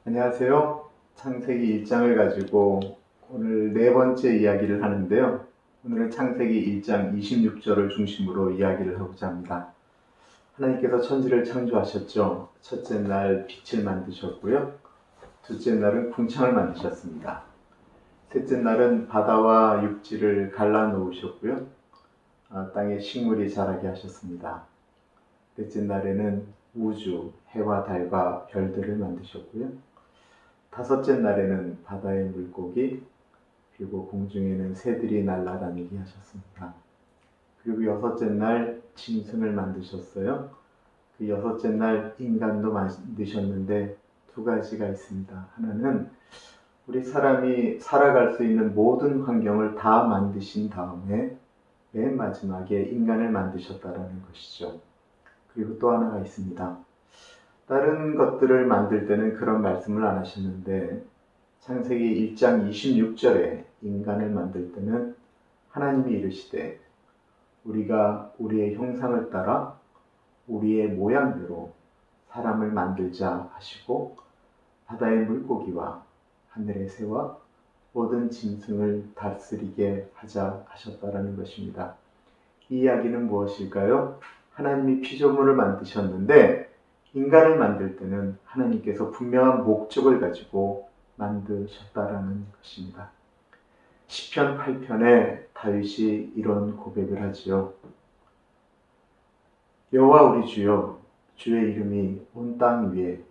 안녕하세요. 창세기 1장을 가지고 오늘 네 번째 이야기를 하는데요. 오늘은 창세기 1장 26절을 중심으로 이야기를 하고자 합니다. 하나님께서 천지를 창조하셨죠. 첫째 날 빛을 만드셨고요. 둘째 날은 궁창을 만드셨습니다. 셋째 날은 바다와 육지를 갈라놓으셨고요. 땅에 식물이 자라게 하셨습니다. 넷째 날에는 우주, 해와 달과 별들을 만드셨고요. 다섯째 날에는 바다의 물고기, 그리고 공중에는 새들이 날아다니게 하셨습니다. 그리고 여섯째 날 짐승을 만드셨어요. 그 여섯째 날 인간도 만드셨는데 두 가지가 있습니다. 하나는 우리 사람이 살아갈 수 있는 모든 환경을 다 만드신 다음에 맨 마지막에 인간을 만드셨다는 것이죠. 그리고 또 하나가 있습니다. 다른 것들을 만들 때는 그런 말씀을 안 하셨는데 창세기 1장 26절에 인간을 만들 때는 하나님이 이르시되 우리가 우리의 형상을 따라 우리의 모양대로 사람을 만들자 하시고 바다의 물고기와 하늘의 새와 모든 짐승을 다스리게 하자 하셨다라는 것입니다. 이 이야기는 무엇일까요? 하나님이 피조물을 만드셨는데 인간을 만들 때는 하나님께서 분명한 목적을 가지고 만드셨다라는 것입니다. 시편 8편에 다윗이 이런 고백을 하지요. 여호와 우리 주여, 주의 이름이 온 땅 위에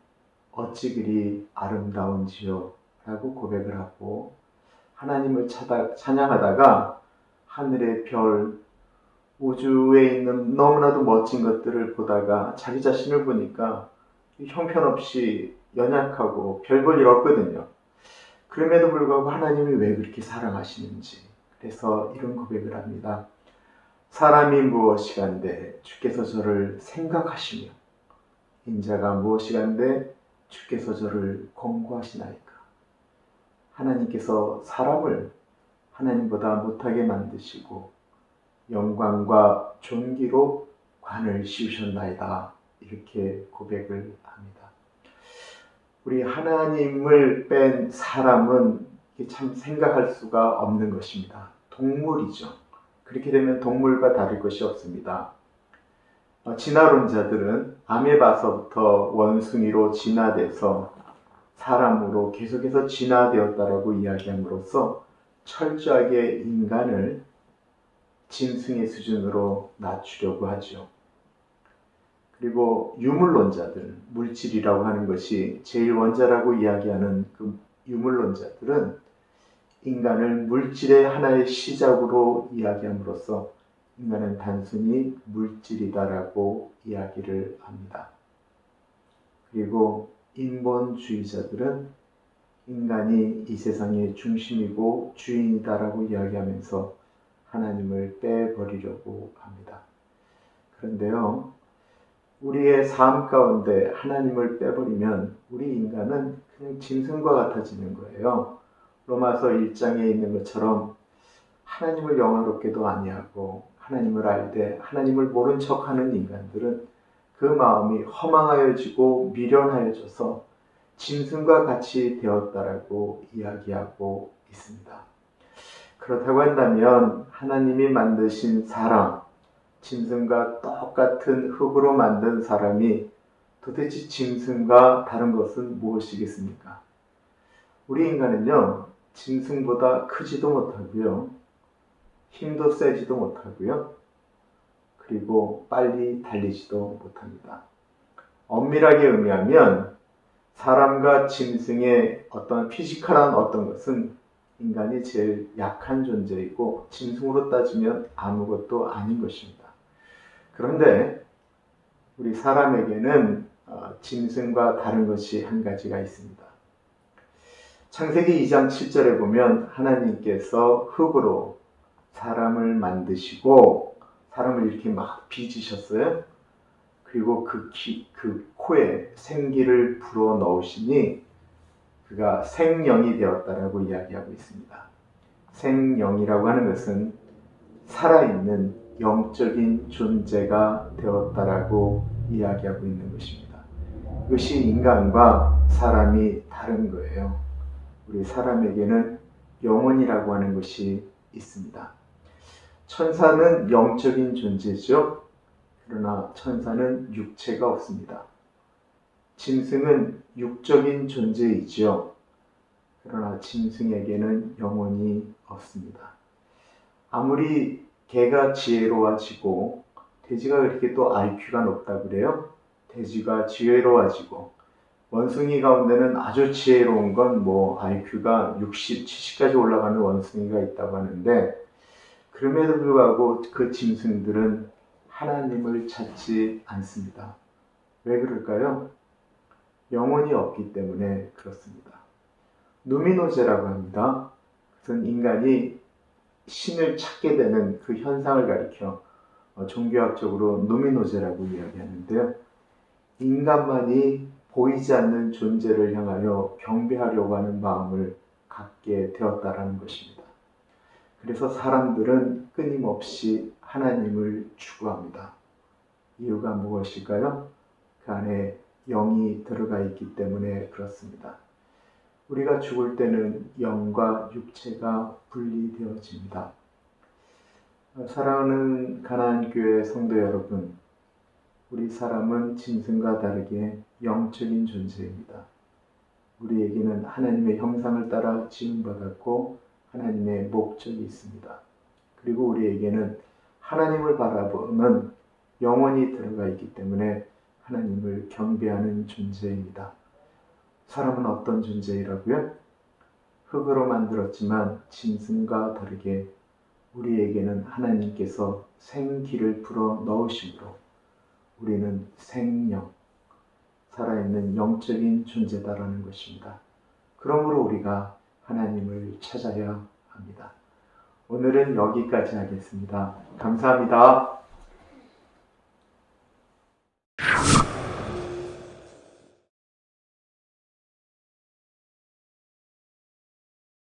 어찌 그리 아름다운지요 라고 고백을 하고 하나님을 찬양하다가 하늘의 별, 우주에 있는 너무나도 멋진 것들을 보다가 자기 자신을 보니까 형편없이 연약하고 별 볼 일 없거든요. 그럼에도 불구하고 하나님이 왜 그렇게 사랑하시는지, 그래서 이런 고백을 합니다. 사람이 무엇이간데 주께서 저를 생각하시며 인자가 무엇이간데 주께서 저를 권고하시나이까. 하나님께서 사람을 하나님보다 못하게 만드시고 영광과 존귀로 관을 씌우셨나이다. 이렇게 고백을 합니다. 우리 하나님을 뺀 사람은 참 생각할 수가 없는 것입니다. 동물이죠. 그렇게 되면 동물과 다를 것이 없습니다. 진화론자들은 아메바서부터 원숭이로 진화돼서 사람으로 계속해서 진화되었다라고 이야기함으로써 철저하게 인간을 짐승의 수준으로 낮추려고 하죠. 그리고 유물론자들, 물질이라고 하는 것이 제일 원자라고 이야기하는 그 유물론자들은 인간을 물질의 하나의 시작으로 이야기함으로써 인간은 단순히 물질이다라고 이야기를 합니다. 그리고 인본주의자들은 인간이 이 세상의 중심이고 주인이다라고 이야기하면서 하나님을 빼버리려고 합니다. 그런데요, 우리의 삶 가운데 하나님을 빼버리면 우리 인간은 그냥 짐승과 같아지는 거예요. 로마서 1장에 있는 것처럼 하나님을 영화롭게도 아니하고 하나님을 알되 하나님을 모른 척하는 인간들은 그 마음이 허망하여지고 미련하여져서 짐승과 같이 되었다라고 이야기하고 있습니다. 그렇다고 한다면 하나님이 만드신 사람, 짐승과 똑같은 흙으로 만든 사람이 도대체 짐승과 다른 것은 무엇이겠습니까? 우리 인간은요, 짐승보다 크지도 못하고요, 힘도 세지도 못하고요, 그리고 빨리 달리지도 못합니다. 엄밀하게 의미하면 사람과 짐승의 어떤 피지컬한 어떤 것은 인간이 제일 약한 존재이고 짐승으로 따지면 아무것도 아닌 것입니다. 그런데 우리 사람에게는 짐승과 다른 것이 한 가지가 있습니다. 창세기 2장 7절에 보면 하나님께서 흙으로 사람을 만드시고 사람을 이렇게 막 빚으셨어요. 그리고 그 코에 생기를 불어 넣으시니 그가 생명이 되었다라고 이야기하고 있습니다. 생명이라고 하는 것은 살아있는 영적인 존재가 되었다라고 이야기하고 있는 것입니다. 그것이 인간과 사람이 다른 거예요. 우리 사람에게는 영혼이라고 하는 것이 있습니다. 천사는 영적인 존재죠. 그러나 천사는 육체가 없습니다. 짐승은 육적인 존재이지요. 그러나 짐승에게는 영혼이 없습니다. 아무리 개가 지혜로워지고 돼지가 그렇게 또 IQ가 높다 그래요. 돼지가 지혜로워지고 원숭이 가운데는 아주 지혜로운 건 IQ가 60, 70까지 올라가는 원숭이가 있다고 하는데 그럼에도 불구하고 그 짐승들은 하나님을 찾지 않습니다. 왜 그럴까요? 영혼이 없기 때문에 그렇습니다. 누미노제라고 합니다. 그것은 인간이 신을 찾게 되는 그 현상을 가리켜 종교학적으로 누미노제라고 이야기하는데요. 인간만이 보이지 않는 존재를 향하여 경배하려고 하는 마음을 갖게 되었다라는 것입니다. 그래서 사람들은 끊임없이 하나님을 추구합니다. 이유가 무엇일까요? 그 안에 영이 들어가 있기 때문에 그렇습니다. 우리가 죽을 때는 영과 육체가 분리되어집니다. 사랑하는 가나안교회 성도 여러분, 우리 사람은 짐승과 다르게 영적인 존재입니다. 우리에게는 하나님의 형상을 따라 지음받았고 하나님의 목적이 있습니다. 그리고 우리에게는 하나님을 바라보는 영혼이 들어가 있기 때문에 하나님을 경배하는 존재입니다. 사람은 어떤 존재이라고요? 흙으로 만들었지만 짐승과 다르게 우리에게는 하나님께서 생기를 불어 넣으심으로 우리는 생명, 살아있는 영적인 존재다라는 것입니다. 그러므로 우리가 하나님을 찾아야 합니다. 오늘은 여기까지 하겠습니다. 감사합니다.